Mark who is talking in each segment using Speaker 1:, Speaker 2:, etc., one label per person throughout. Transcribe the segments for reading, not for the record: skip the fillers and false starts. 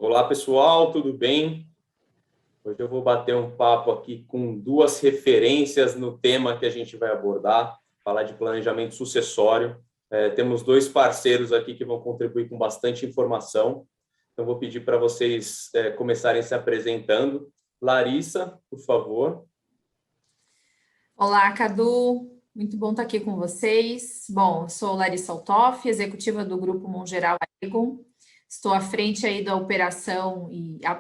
Speaker 1: Olá, pessoal, tudo bem? Hoje eu vou bater um papo aqui com duas referências no tema que a gente vai abordar, falar de planejamento sucessório. Temos dois parceiros aqui que vão contribuir com bastante informação. Então, vou pedir para vocês começarem se apresentando. Larissa, por favor.
Speaker 2: Olá, Cadu. Muito bom estar aqui com vocês. Bom, eu sou Larissa Altoff, executiva do Grupo Mongeral Aegon. Estou à frente aí da operação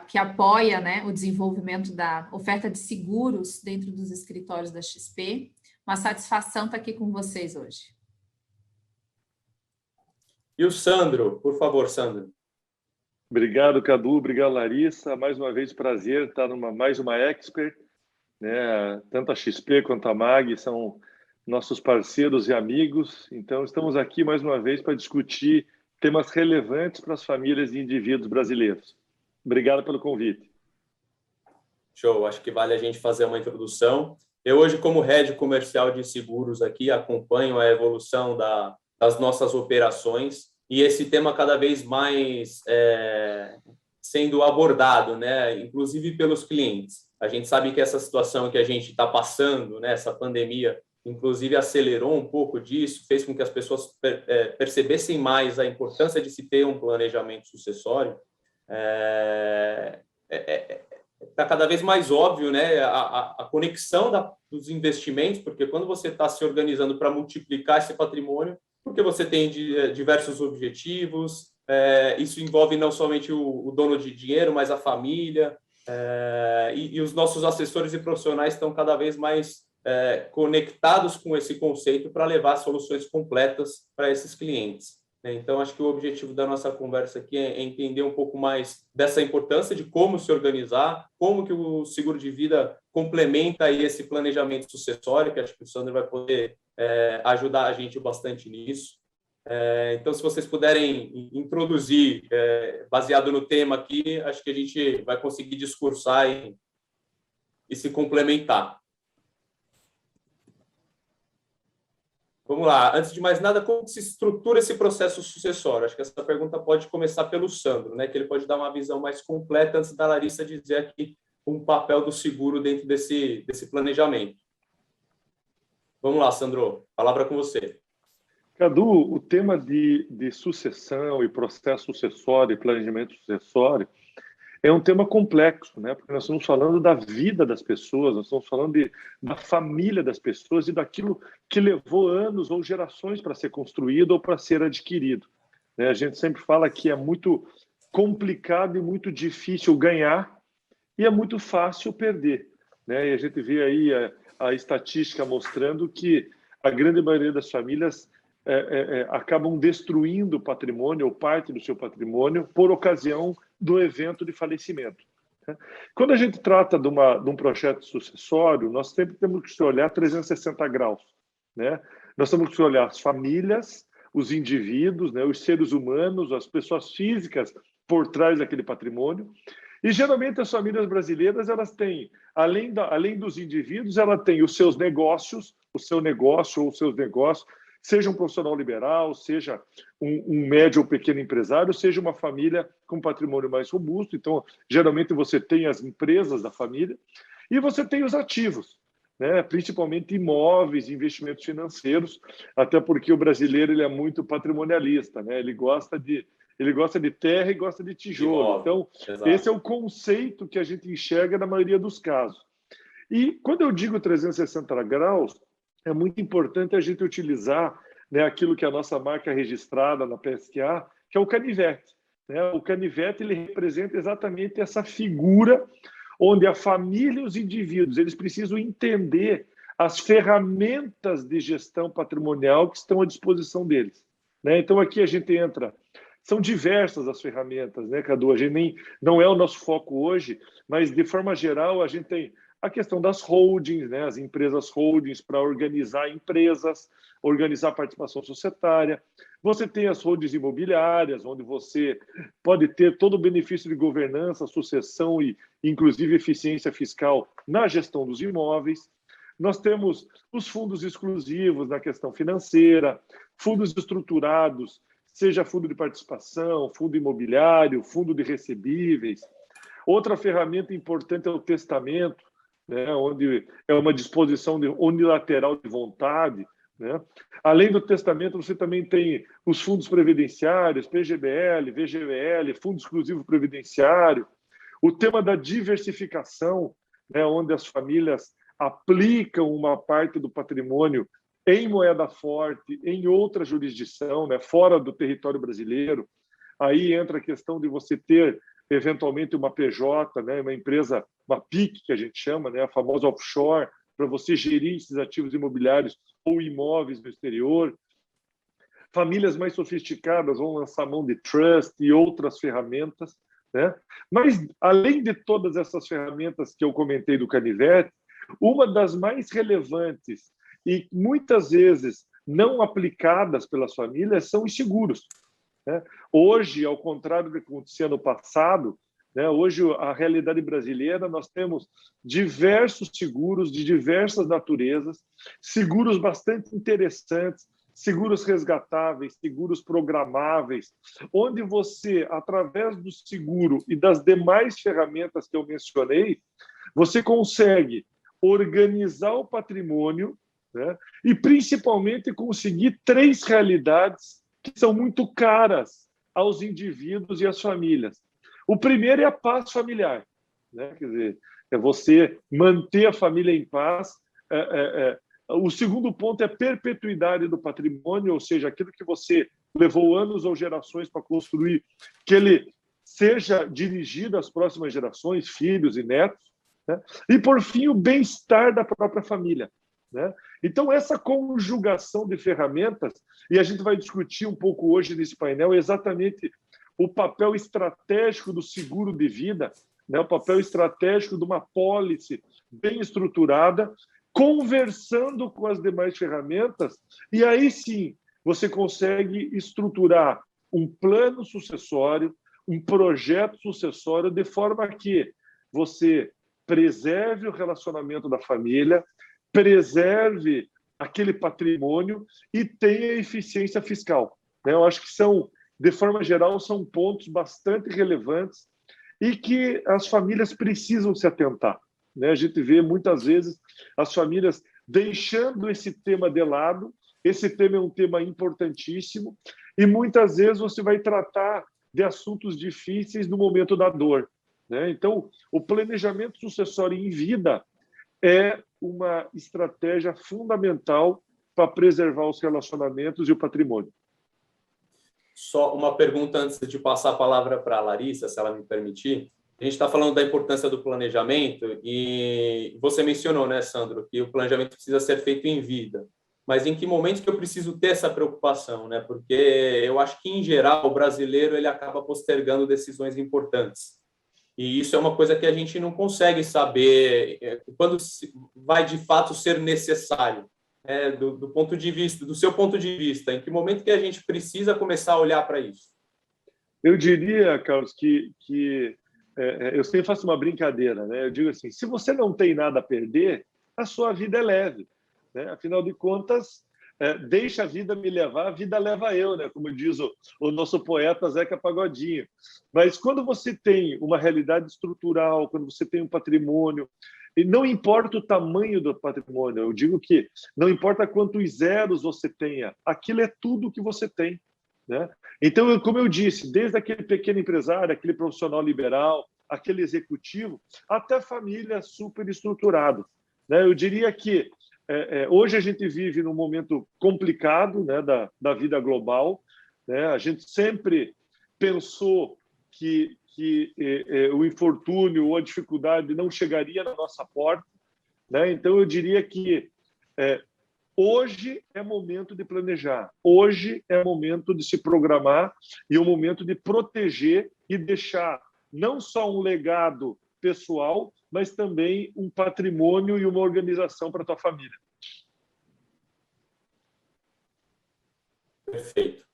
Speaker 2: que apoia, né, o desenvolvimento da oferta de seguros dentro dos escritórios da XP. Uma satisfação estar aqui com vocês hoje.
Speaker 1: E o Sandro, por favor, Sandro.
Speaker 3: Obrigado, Cadu. Obrigado, Larissa. Mais uma vez, prazer estar mais uma Expert, né? Tanto a XP quanto a MAG são nossos parceiros e amigos. Então, estamos aqui mais uma vez para discutir temas relevantes para as famílias e indivíduos brasileiros. Obrigado pelo convite.
Speaker 1: Show, acho que vale a gente fazer uma introdução. Eu hoje, como Head Comercial de Seguros aqui, acompanho a evolução das nossas operações e esse tema cada vez mais sendo abordado, né? Inclusive pelos clientes. A gente sabe que essa situação que a gente está passando, né? Essa pandemia, inclusive acelerou um pouco disso, fez com que as pessoas percebessem mais a importância de se ter um planejamento sucessório. Está cada vez mais óbvio, né, a conexão dos investimentos, porque quando você está se organizando para multiplicar esse patrimônio, porque você tem diversos objetivos, isso envolve não somente o dono de dinheiro, mas a família, e os nossos assessores e profissionais estão cada vez mais conectados com esse conceito para levar soluções completas para esses clientes. Então, acho que o objetivo da nossa conversa aqui é entender um pouco mais dessa importância de como se organizar, como que o seguro de vida complementa aí esse planejamento sucessório, que acho que o Sandro vai poder ajudar a gente bastante nisso. Então, se vocês puderem introduzir, baseado no tema aqui, acho que a gente vai conseguir discursar e se complementar. Vamos lá. Antes de mais nada, como se estrutura esse processo sucessório? Acho que essa pergunta pode começar pelo Sandro, né? Que ele pode dar uma visão mais completa antes da Larissa dizer aqui um papel do seguro dentro desse planejamento. Vamos lá, Sandro. Palavra com você.
Speaker 3: Cadu, o tema de sucessão e processo sucessório e planejamento sucessório é um tema complexo, né? Porque nós estamos falando da vida das pessoas, nós estamos falando da família das pessoas e daquilo que levou anos ou gerações para ser construído ou para ser adquirido, né? A gente sempre fala que é muito complicado e muito difícil ganhar e é muito fácil perder, né? E a gente vê aí a estatística mostrando que a grande maioria das famílias acabam destruindo o patrimônio ou parte do seu patrimônio por ocasião do evento de falecimento. Quando a gente trata de um projeto sucessório, nós sempre temos que olhar 360 graus, né? Nós temos que olhar as famílias, os indivíduos, né, os seres humanos, as pessoas físicas por trás daquele patrimônio. E geralmente as famílias brasileiras, elas têm, além dos indivíduos, ela tem os seus negócios, o seu negócio ou os seus negócios, seja um profissional liberal, seja um médio ou pequeno empresário, seja uma família com patrimônio mais robusto. Então, geralmente você tem as empresas da família e você tem os ativos, né? Principalmente imóveis, investimentos financeiros, até porque o brasileiro ele é muito patrimonialista, né? Ele gosta de terra e gosta de tijolo. Então, exato. Esse é o conceito que a gente enxerga na maioria dos casos. E quando eu digo 360 graus, é muito importante a gente utilizar, né, aquilo que é a nossa marca registrada na PSA, que é o canivete, né? O canivete ele representa exatamente essa figura onde a família e os indivíduos eles precisam entender as ferramentas de gestão patrimonial que estão à disposição deles, né? Então, aqui a gente entra... São diversas as ferramentas, né, Cadu? A gente não é o nosso foco hoje, mas, de forma geral, a gente tem a questão das holdings, né, as empresas holdings para organizar empresas, organizar participação societária. Você tem as holdings imobiliárias, onde você pode ter todo o benefício de governança, sucessão e, inclusive, eficiência fiscal na gestão dos imóveis. Nós temos os fundos exclusivos na questão financeira, fundos estruturados, seja fundo de participação, fundo imobiliário, fundo de recebíveis. Outra ferramenta importante é o testamento, né, onde é uma disposição unilateral de vontade, né? Além do testamento, você também tem os fundos previdenciários, PGBL, VGBL, Fundo Exclusivo Previdenciário, o tema da diversificação, né, onde as famílias aplicam uma parte do patrimônio em moeda forte, em outra jurisdição, né, fora do território brasileiro. Aí entra a questão de você ter, eventualmente, uma PJ, né, uma empresa, uma PIC, que a gente chama, né, a famosa offshore, para você gerir esses ativos imobiliários ou imóveis no exterior. Famílias mais sofisticadas vão lançar mão de trust e outras ferramentas, né? Mas, além de todas essas ferramentas que eu comentei do Canivete, uma das mais relevantes e muitas vezes não aplicadas pelas famílias são os seguros, né? Hoje, ao contrário do que acontecia no passado, né, hoje a realidade brasileira, nós temos diversos seguros de diversas naturezas, seguros bastante interessantes, seguros resgatáveis, seguros programáveis, onde você, através do seguro e das demais ferramentas que eu mencionei, você consegue organizar o patrimônio, né, e principalmente conseguir 3 realidades que são muito caras aos indivíduos e às famílias. O primeiro é a paz familiar, né? Quer dizer, é você manter a família em paz. O segundo ponto é a perpetuidade do patrimônio, ou seja, aquilo que você levou anos ou gerações para construir, que ele seja dirigido às próximas gerações, filhos e netos, né? E, por fim, o bem-estar da própria família, né? Então, essa conjugação de ferramentas, e a gente vai discutir um pouco hoje nesse painel exatamente o papel estratégico do seguro de vida, né? O papel estratégico de uma pólice bem estruturada, conversando com as demais ferramentas, e aí sim você consegue estruturar um plano sucessório, um projeto sucessório, de forma que você preserve o relacionamento da família, preserve aquele patrimônio e tenha eficiência fiscal, né? Eu acho que são, de forma geral, são pontos bastante relevantes e que as famílias precisam se atentar, né? A gente vê muitas vezes as famílias deixando esse tema de lado. Esse tema é um tema importantíssimo e muitas vezes você vai tratar de assuntos difíceis no momento da dor, né? Então, o planejamento sucessório em vida é uma estratégia fundamental para preservar os relacionamentos e o patrimônio.
Speaker 1: Só uma pergunta antes de passar a palavra para a Larissa, se ela me permitir. A gente está falando da importância do planejamento e você mencionou, né, Sandro, que o planejamento precisa ser feito em vida. Mas em que momento que eu preciso ter essa preocupação, né? Porque eu acho que, em geral, o brasileiro ele acaba postergando decisões importantes. E isso é uma coisa que a gente não consegue saber quando vai, de fato, ser necessário. Do ponto de vista, do seu ponto de vista, em que momento que a gente precisa começar a olhar para isso?
Speaker 3: Eu diria, Carlos, que eu sempre faço uma brincadeira, né? Eu digo assim, se você não tem nada a perder, a sua vida é leve, né? Afinal de contas, deixa a vida me levar, a vida leva eu, né? Como diz o nosso poeta Zeca Pagodinho. Mas quando você tem uma realidade estrutural, quando você tem um patrimônio, e não importa o tamanho do patrimônio, eu digo que não importa quantos zeros você tenha, aquilo é tudo que você tem, né? Então, como eu disse, desde aquele pequeno empresário, aquele profissional liberal, aquele executivo, até família super estruturada, né? Eu diria que hoje a gente vive num momento complicado, né, da vida global, né? A gente sempre pensou que o infortúnio ou a dificuldade não chegaria na nossa porta, né? Então, eu diria que hoje é momento de planejar, hoje é momento de se programar e é o momento de proteger e deixar não só um legado pessoal, mas também um patrimônio e uma organização para a tua família.
Speaker 1: Perfeito.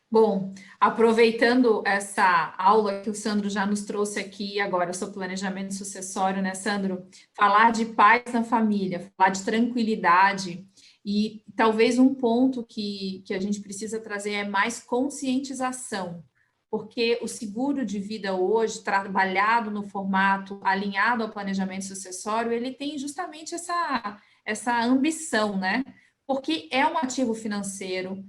Speaker 2: Bom, aproveitando essa aula que o Sandro já nos trouxe aqui agora sobre planejamento sucessório, né, Sandro? Falar de paz na família, falar de tranquilidade, E talvez um ponto que a gente precisa trazer é mais conscientização, porque o seguro de vida hoje, trabalhado no formato alinhado ao planejamento sucessório, ele tem justamente essa ambição, né? Porque é um ativo financeiro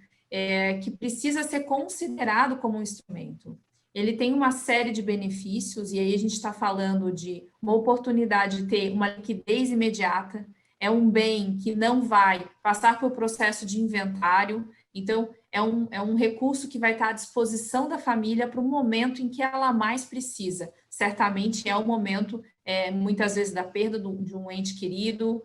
Speaker 2: que precisa ser considerado como um instrumento. Ele tem uma série de benefícios, e aí a gente está falando de uma oportunidade de ter uma liquidez imediata, é um bem que não vai passar por processo de inventário, então é um recurso que vai estar à disposição da família para o momento em que ela mais precisa. Certamente é o momento, muitas vezes, da perda de um ente querido,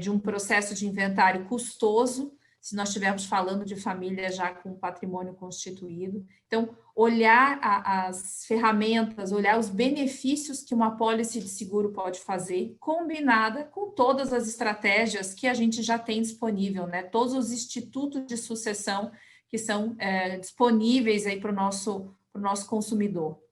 Speaker 2: de um processo de inventário custoso, se nós estivermos falando de família já com patrimônio constituído. Então, olhar as ferramentas, olhar os benefícios que uma apólice de seguro pode fazer, combinada com todas as estratégias que a gente já tem disponível, né? Todos os institutos de sucessão que são disponíveis aí para o nosso consumidor.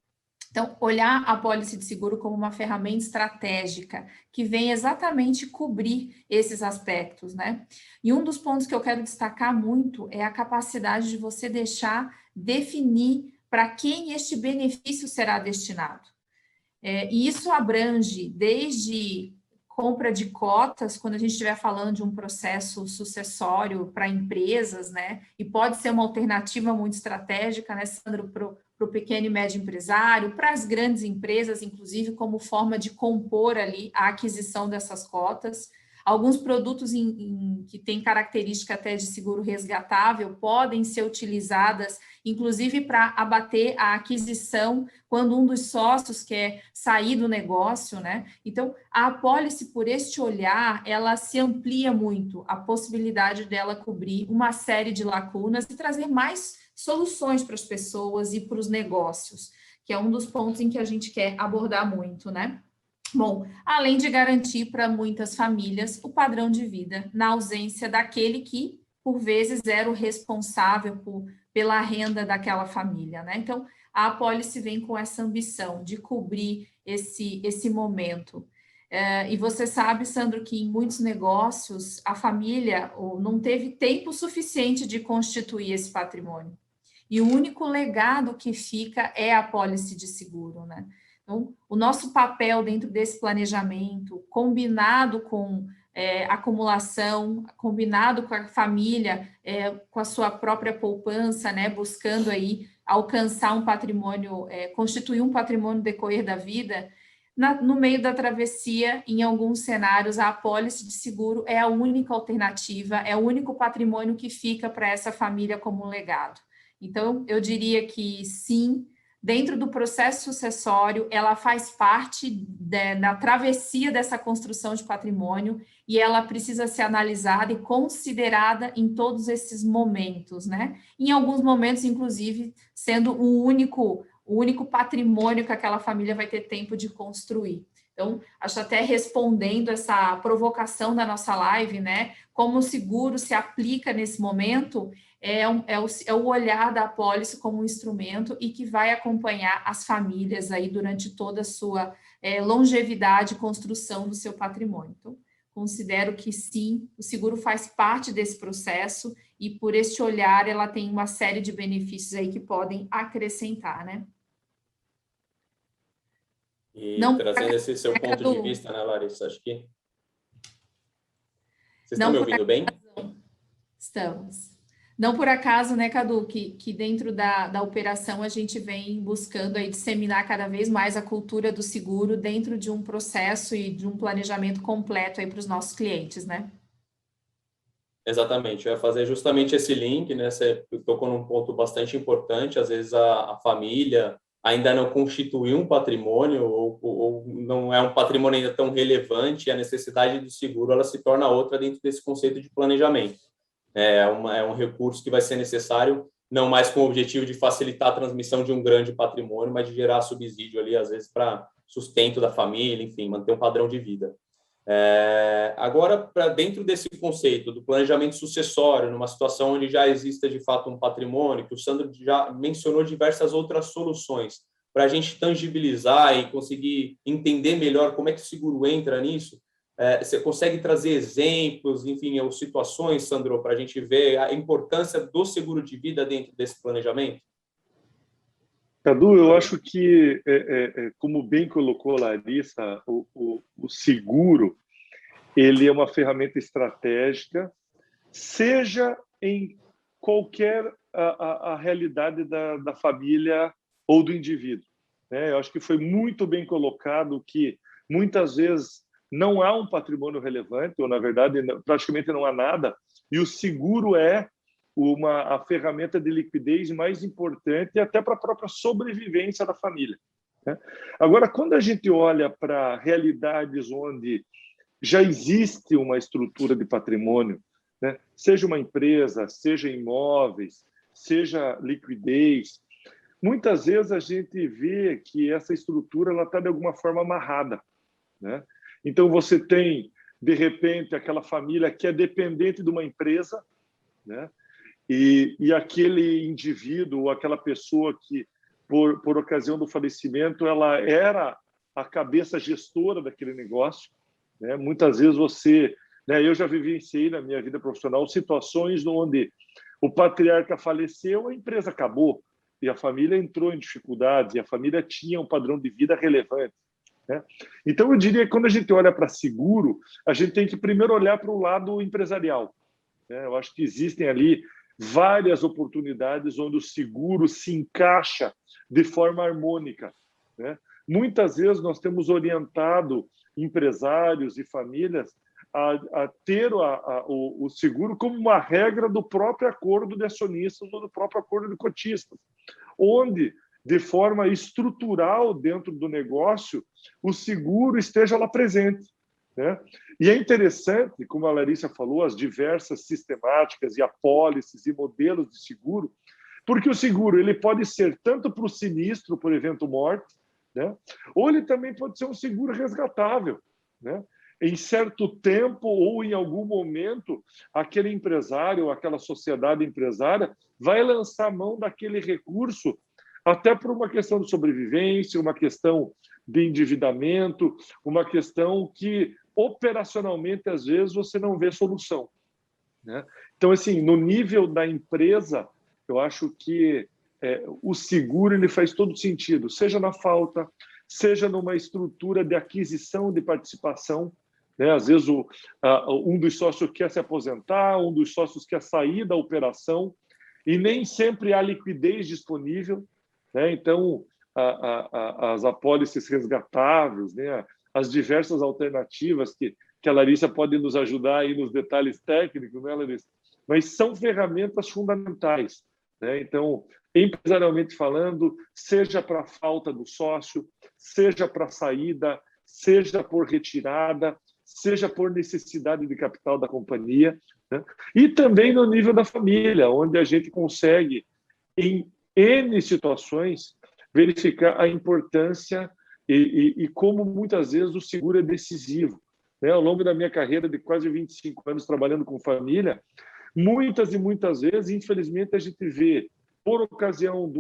Speaker 2: Então, olhar a apólice de seguro como uma ferramenta estratégica que vem exatamente cobrir esses aspectos, né? E um dos pontos que eu quero destacar muito é a capacidade de você definir para quem este benefício será destinado. E isso abrange desde compra de cotas, quando a gente estiver falando de um processo sucessório para empresas, né? E pode ser uma alternativa muito estratégica, né, Sandro, para o pequeno e médio empresário, para as grandes empresas, inclusive, como forma de compor ali a aquisição dessas cotas. Alguns produtos que têm característica até de seguro resgatável podem ser utilizadas, inclusive para abater a aquisição quando um dos sócios quer sair do negócio, né? Então, a apólice, por este olhar, ela se amplia muito a possibilidade dela cobrir uma série de lacunas e trazer mais soluções para as pessoas e para os negócios, que é um dos pontos em que a gente quer abordar muito, né? Bom, além de garantir para muitas famílias o padrão de vida na ausência daquele que, por vezes, era o responsável pela renda daquela família, né? Então, a apólice vem com essa ambição de cobrir esse momento. E você sabe, Sandro, que em muitos negócios a família não teve tempo suficiente de constituir esse patrimônio. E o único legado que fica é a apólice de seguro, né? Então, o nosso papel dentro desse planejamento, combinado com acumulação, combinado com a família, com a sua própria poupança, né, buscando aí alcançar um patrimônio, constituir um patrimônio no decorrer da vida, no meio da travessia, em alguns cenários, a apólice de seguro é a única alternativa, é o único patrimônio que fica para essa família como um legado. Então, eu diria que sim, dentro do processo sucessório, ela faz parte da travessia dessa construção de patrimônio e ela precisa ser analisada e considerada em todos esses momentos, né? Em alguns momentos, inclusive, sendo o único patrimônio que aquela família vai ter tempo de construir. Então, acho até respondendo essa provocação da nossa live, né? Como o seguro se aplica nesse momento, é o olhar da apólice como um instrumento e que vai acompanhar as famílias aí durante toda a sua longevidade e construção do seu patrimônio. Então, considero que sim, o seguro faz parte desse processo e por este olhar ela tem uma série de benefícios aí que podem acrescentar, né?
Speaker 1: E não, trazendo esse seu ponto de vista, né, Larissa? Acho que... Vocês estão me ouvindo bem?
Speaker 2: Estamos. Não por acaso, né, Cadu, que dentro da operação a gente vem buscando aí disseminar cada vez mais a cultura do seguro dentro de um processo e de um planejamento completo aí para os nossos clientes, né?
Speaker 1: Exatamente, eu ia fazer justamente esse link, né? Você tocou num ponto bastante importante, às vezes a família ainda não constituiu um patrimônio ou não é um patrimônio ainda tão relevante, e a necessidade do seguro ela se torna outra dentro desse conceito de planejamento. É um recurso que vai ser necessário, não mais com o objetivo de facilitar a transmissão de um grande patrimônio, mas de gerar subsídio ali, às vezes, para sustento da família, enfim, manter um padrão de vida. Agora, para dentro desse conceito do planejamento sucessório, numa situação onde já exista, de fato, um patrimônio, que o Sandro já mencionou diversas outras soluções, para a gente tangibilizar e conseguir entender melhor como é que o seguro entra nisso, Você consegue trazer exemplos, enfim, ou situações, Sandro, para a gente ver a importância do seguro de vida dentro desse planejamento?
Speaker 3: Cadu, eu acho que, como bem colocou a Larissa, o seguro ele é uma ferramenta estratégica, seja em qualquer a realidade da família ou do indivíduo, né? Eu acho que foi muito bem colocado que muitas vezes não há um patrimônio relevante, ou na verdade praticamente não há nada, e o seguro é a ferramenta de liquidez mais importante até para a própria sobrevivência da família, né? Agora, quando a gente olha para realidades onde já existe uma estrutura de patrimônio, né? Seja uma empresa, seja imóveis, seja liquidez, muitas vezes a gente vê que essa estrutura está de alguma forma amarrada, né? Então, você tem, de repente, aquela família que é dependente de uma empresa, né? E aquele indivíduo, aquela pessoa que, por ocasião do falecimento, ela era a cabeça gestora daquele negócio, né? Muitas vezes né, eu já vivenciei na minha vida profissional situações onde o patriarca faleceu, a empresa acabou, e a família entrou em dificuldades, e a família tinha um padrão de vida relevante, né? Então, eu diria que quando a gente olha para seguro, a gente tem que primeiro olhar para o lado empresarial, né? Eu acho que existem ali várias oportunidades onde o seguro se encaixa de forma harmônica, né? Muitas vezes nós temos orientado empresários e famílias a ter o seguro como uma regra do próprio acordo de acionistas ou do próprio acordo de cotistas, onde, de forma estrutural dentro do negócio, o seguro esteja lá presente, né? E é interessante, como a Larissa falou, as diversas sistemáticas e apólices e modelos de seguro, porque o seguro ele pode ser tanto para o sinistro, por evento morte, né? Ou ele também pode ser um seguro resgatável, né? Em certo tempo ou em algum momento, aquele empresário ou aquela sociedade empresária vai lançar mão daquele recurso até por uma questão de sobrevivência, uma questão de endividamento, uma questão que operacionalmente às vezes você não vê solução, né? Então, assim, no nível da empresa, eu acho que o seguro ele faz todo sentido, seja na falta, seja numa estrutura de aquisição de participação, né? Às vezes um dos sócios quer se aposentar, um dos sócios quer sair da operação e nem sempre há liquidez disponível, né? Então, as apólices resgatáveis, né? As diversas alternativas que a Larissa pode nos ajudar aí nos detalhes técnicos, né, Larissa? Mas são ferramentas fundamentais, né? Então, empresarialmente falando, seja para a falta do sócio, seja para a saída, seja por retirada, seja por necessidade de capital da companhia, né? E também no nível da família, onde a gente consegue, em N situações, verificar a importância e como muitas vezes o seguro é decisivo, né? Ao longo da minha carreira de quase 25 anos trabalhando com família, muitas e muitas vezes, infelizmente, a gente vê, por ocasião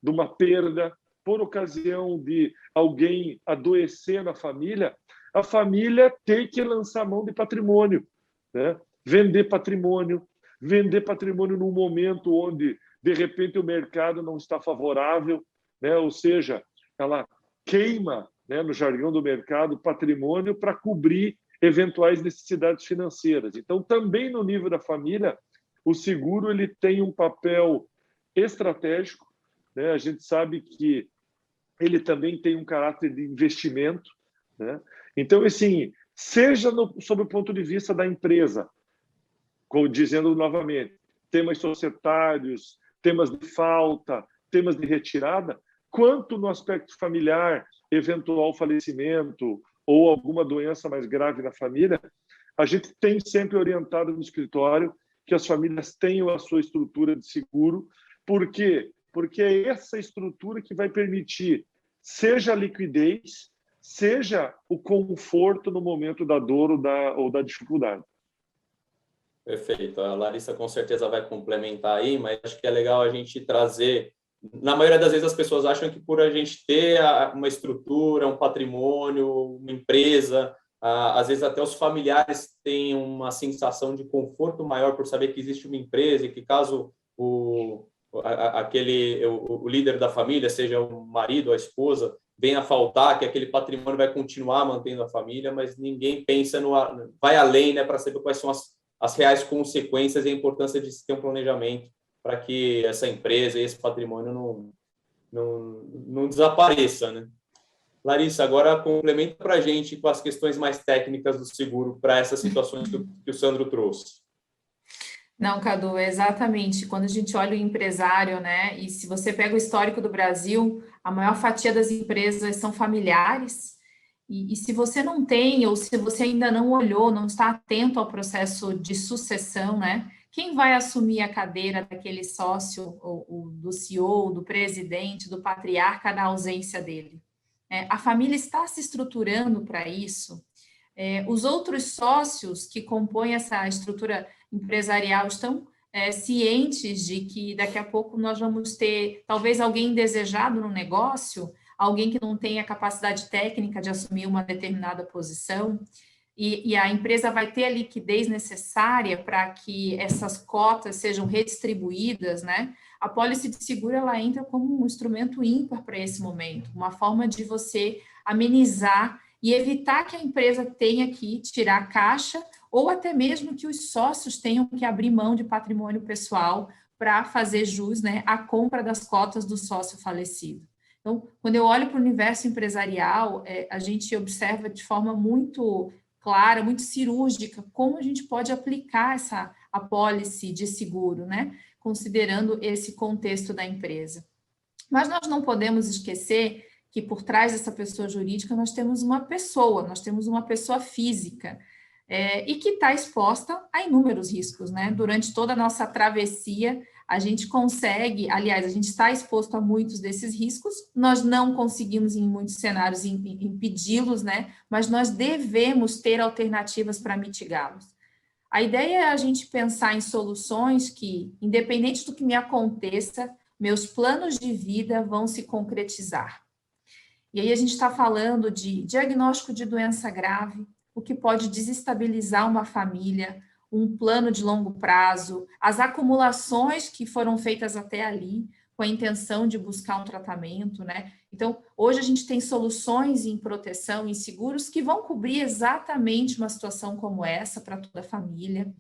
Speaker 3: de uma perda, por ocasião de alguém adoecer na família, a família tem que lançar mão de patrimônio, né? Vender patrimônio num momento onde, de repente, o mercado não está favorável, né? Ou seja, ela queima, né, no jargão do mercado, patrimônio para cobrir eventuais necessidades financeiras. Então, também no nível da família, o seguro ele tem um papel estratégico, né? A gente sabe que ele também tem um caráter de investimento, né? Então, assim, seja sob o ponto de vista da empresa, dizendo novamente, temas societários, temas de falta, temas de retirada, quanto no aspecto familiar, eventual falecimento ou alguma doença mais grave na família, a gente tem sempre orientado no escritório que as famílias tenham a sua estrutura de seguro. Por quê? Porque é essa estrutura que vai permitir, seja a liquidez, seja o conforto no momento da dor ou da dificuldade.
Speaker 1: Perfeito. A Larissa com certeza vai complementar aí, mas acho que é legal a gente trazer. Na maioria das vezes as pessoas acham que por a gente ter uma estrutura, um patrimônio, uma empresa, às vezes até os familiares têm uma sensação de conforto maior por saber que existe uma empresa e que caso o líder da família, seja o marido ou a esposa, venha a faltar, que aquele patrimônio vai continuar mantendo a família, mas ninguém pensa vai além, né, para saber quais são as reais consequências e a importância de se ter um planejamento para que essa empresa e esse patrimônio não desapareça, né? Larissa, agora complementa para a gente com as questões mais técnicas do seguro para essas situações que o Sandro trouxe.
Speaker 2: Não, Cadu, exatamente. Quando a gente olha o empresário, né, e se você pega o histórico do Brasil, a maior fatia das empresas são familiares, e se você não tem, ou se você ainda não olhou, não está atento ao processo de sucessão, né, quem vai assumir a cadeira daquele sócio, ou do CEO, do presidente, do patriarca na ausência dele? A família está se estruturando para isso. Os outros sócios que compõem essa estrutura empresarial estão cientes de que daqui a pouco nós vamos ter talvez alguém indesejado no negócio, alguém que não tenha capacidade técnica de assumir uma determinada posição, e a empresa vai ter a liquidez necessária para que essas cotas sejam redistribuídas, né? A pólice de seguro, ela entra como um instrumento ímpar para esse momento, uma forma de você amenizar e evitar que a empresa tenha que tirar caixa ou até mesmo que os sócios tenham que abrir mão de patrimônio pessoal para fazer jus, né, à compra das cotas do sócio falecido. Então, quando eu olho para o universo empresarial, a gente observa de forma muito clara, muito cirúrgica, como a gente pode aplicar essa apólice de seguro, né, considerando esse contexto da empresa. Mas nós não podemos esquecer que por trás dessa pessoa jurídica nós temos uma pessoa física, e que está exposta a inúmeros riscos, né? Durante toda a nossa travessia, a gente consegue, aliás, a gente está exposto a muitos desses riscos, nós não conseguimos em muitos cenários impedi-los, né? Mas nós devemos ter alternativas para mitigá-los. A ideia é a gente pensar em soluções que, independente do que me aconteça, meus planos de vida vão se concretizar. E aí a gente está falando de diagnóstico de doença grave, o que pode desestabilizar uma família, um plano de longo prazo, as acumulações que foram feitas até ali, com a intenção de buscar um tratamento, né? Então, hoje a gente tem soluções em proteção, em seguros, que vão cobrir exatamente uma situação como essa para toda a família.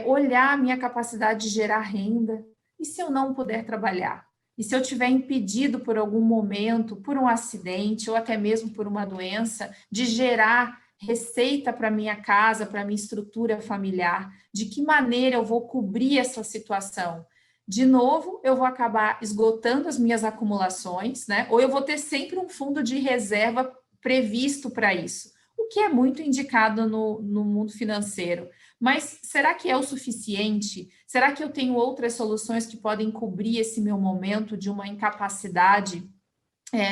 Speaker 2: Olhar a minha capacidade de gerar renda, e se eu não puder trabalhar? E se eu tiver impedido por algum momento, por um acidente, ou até mesmo por uma doença, de gerar receita para minha casa, para minha estrutura familiar, de que maneira eu vou cobrir essa situação? De novo, eu vou acabar esgotando as minhas acumulações, né? Ou eu vou ter sempre um fundo de reserva previsto para isso, o que é muito indicado no mundo financeiro. Mas será que é o suficiente? Será que eu tenho outras soluções que podem cobrir esse meu momento de uma incapacidade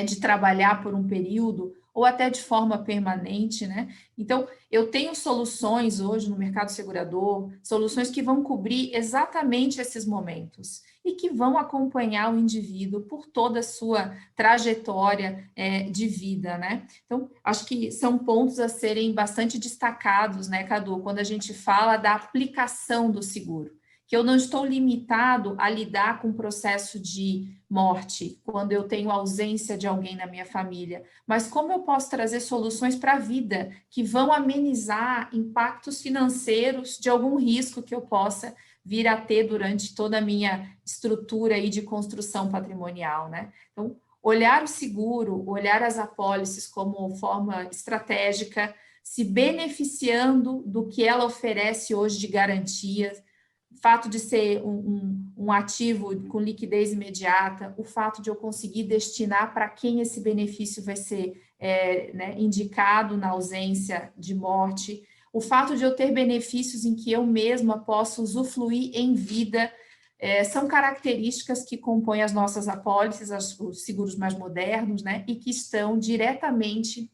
Speaker 2: de trabalhar por um período, ou até de forma permanente, né? Então, eu tenho soluções hoje no mercado segurador, soluções que vão cobrir exatamente esses momentos e que vão acompanhar o indivíduo por toda a sua trajetória de vida, né? Então, acho que são pontos a serem bastante destacados, né, Cadu, quando a gente fala da aplicação do seguro, que eu não estou limitado a lidar com o processo de morte, quando eu tenho ausência de alguém na minha família, mas como eu posso trazer soluções para a vida que vão amenizar impactos financeiros de algum risco que eu possa vir a ter durante toda a minha estrutura aí de construção patrimonial, né? Então, olhar o seguro, olhar as apólices como forma estratégica, se beneficiando do que ela oferece hoje de garantias, o fato de ser um ativo com liquidez imediata, o fato de eu conseguir destinar para quem esse benefício vai ser indicado na ausência de morte, o fato de eu ter benefícios em que eu mesma posso usufruir em vida, são características que compõem as nossas apólices, os seguros mais modernos, né, e que estão diretamente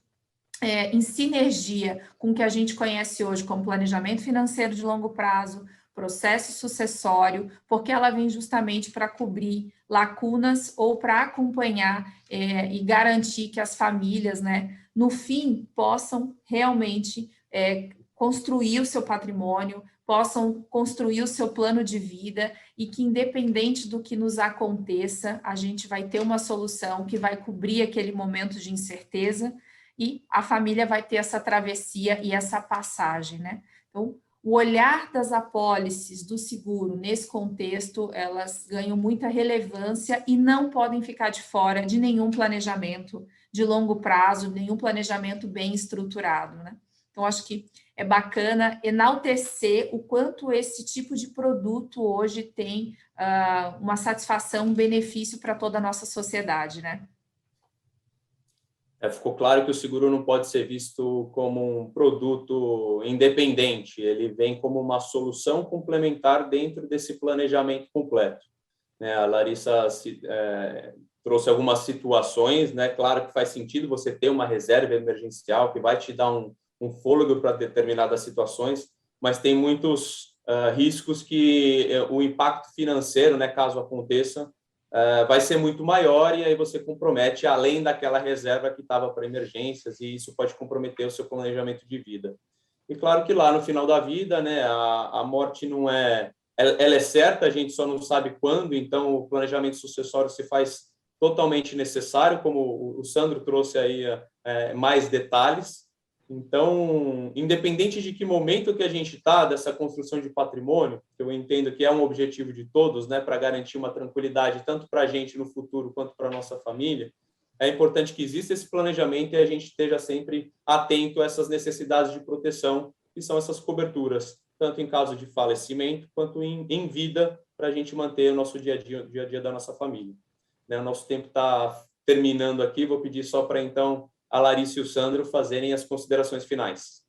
Speaker 2: em sinergia com o que a gente conhece hoje como planejamento financeiro de longo prazo, processo sucessório, porque ela vem justamente para cobrir lacunas ou para acompanhar e garantir que as famílias, né, no fim, possam realmente construir o seu patrimônio, possam construir o seu plano de vida e que, independente do que nos aconteça, a gente vai ter uma solução que vai cobrir aquele momento de incerteza e a família vai ter essa travessia e essa passagem, né? Então, o olhar das apólices do seguro nesse contexto, elas ganham muita relevância e não podem ficar de fora de nenhum planejamento de longo prazo, nenhum planejamento bem estruturado, né? Então, acho que é bacana enaltecer o quanto esse tipo de produto hoje tem uma satisfação, um benefício para toda a nossa sociedade, né?
Speaker 1: Ficou claro que o seguro não pode ser visto como um produto independente, ele vem como uma solução complementar dentro desse planejamento completo. A Larissa trouxe algumas situações, né? Claro que faz sentido você ter uma reserva emergencial que vai te dar um fôlego para determinadas situações, mas tem muitos riscos que o impacto financeiro, né, caso aconteça, vai ser muito maior e aí você compromete além daquela reserva que estava para emergências e isso pode comprometer o seu planejamento de vida. E claro que lá no final da vida, né, a morte não ela é certa, a gente só não sabe quando, então o planejamento sucessório se faz totalmente necessário, como o Sandro trouxe aí mais detalhes. Então, independente de que momento que a gente está dessa construção de patrimônio, que eu entendo que é um objetivo de todos, né, para garantir uma tranquilidade tanto para a gente no futuro quanto para a nossa família, é importante que exista esse planejamento e a gente esteja sempre atento a essas necessidades de proteção, que são essas coberturas, tanto em caso de falecimento quanto em vida, para a gente manter o nosso dia a dia da nossa família. O nosso tempo está terminando aqui, vou pedir só para, então, a Larissa e o Sandro fazerem as considerações finais.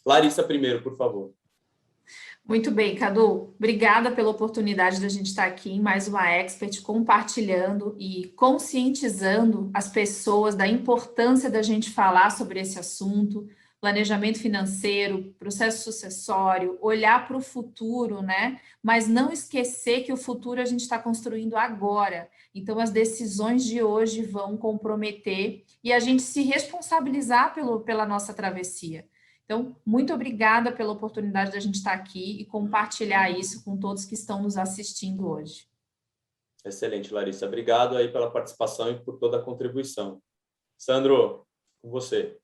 Speaker 1: Larissa primeiro, por favor.
Speaker 2: Muito bem, Cadu. Obrigada pela oportunidade da gente estar aqui em mais uma Expert, compartilhando e conscientizando as pessoas da importância da gente falar sobre esse assunto, planejamento financeiro, processo sucessório, olhar para o futuro, né? Mas não esquecer que o futuro a gente está construindo agora. Então, as decisões de hoje vão comprometer e a gente se responsabilizar pela nossa travessia. Então, muito obrigada pela oportunidade da gente estar aqui e compartilhar isso com todos que estão nos assistindo hoje.
Speaker 1: Excelente, Larissa. Obrigado aí pela participação e por toda a contribuição. Sandro, com você.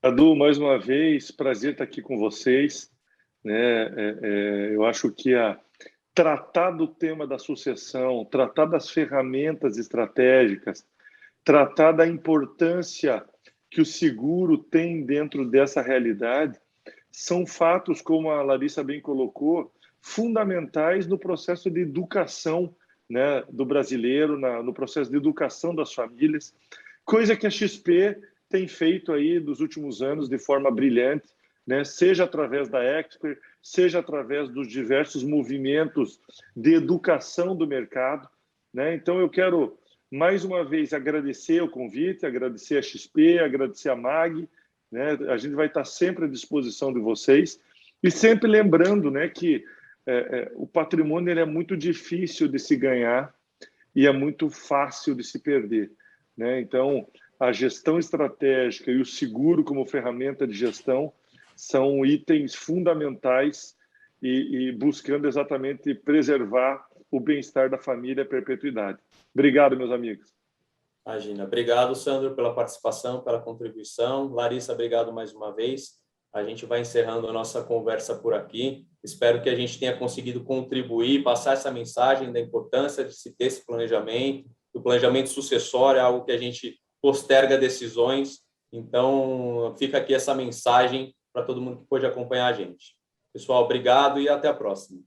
Speaker 3: Cadu, mais uma vez, prazer estar aqui com vocês. Eu acho que tratar do tema da sucessão, tratar das ferramentas estratégicas, tratar da importância que o seguro tem dentro dessa realidade, são fatos, como a Larissa bem colocou, fundamentais no processo de educação, né, do brasileiro, no processo de educação das famílias, coisa que a XP tem feito aí nos últimos anos de forma brilhante, né? Seja através da Expert, seja através dos diversos movimentos de educação do mercado, né? Então, eu quero, mais uma vez, agradecer o convite, agradecer a XP, agradecer a MAG, né? A gente vai estar sempre à disposição de vocês e sempre lembrando, né, que o patrimônio ele é muito difícil de se ganhar e é muito fácil de se perder, né? Então, a gestão estratégica e o seguro como ferramenta de gestão são itens fundamentais e buscando exatamente preservar o bem-estar da família e a perpetuidade. Obrigado, meus amigos.
Speaker 1: Imagina. Obrigado, Sandro, pela participação, pela contribuição. Larissa, obrigado mais uma vez. A gente vai encerrando a nossa conversa por aqui. Espero que a gente tenha conseguido contribuir, passar essa mensagem da importância de se ter esse planejamento. O planejamento sucessório é algo que a gente posterga decisões. Então, fica aqui essa mensagem para todo mundo que pôde acompanhar a gente. Pessoal, obrigado e até a próxima.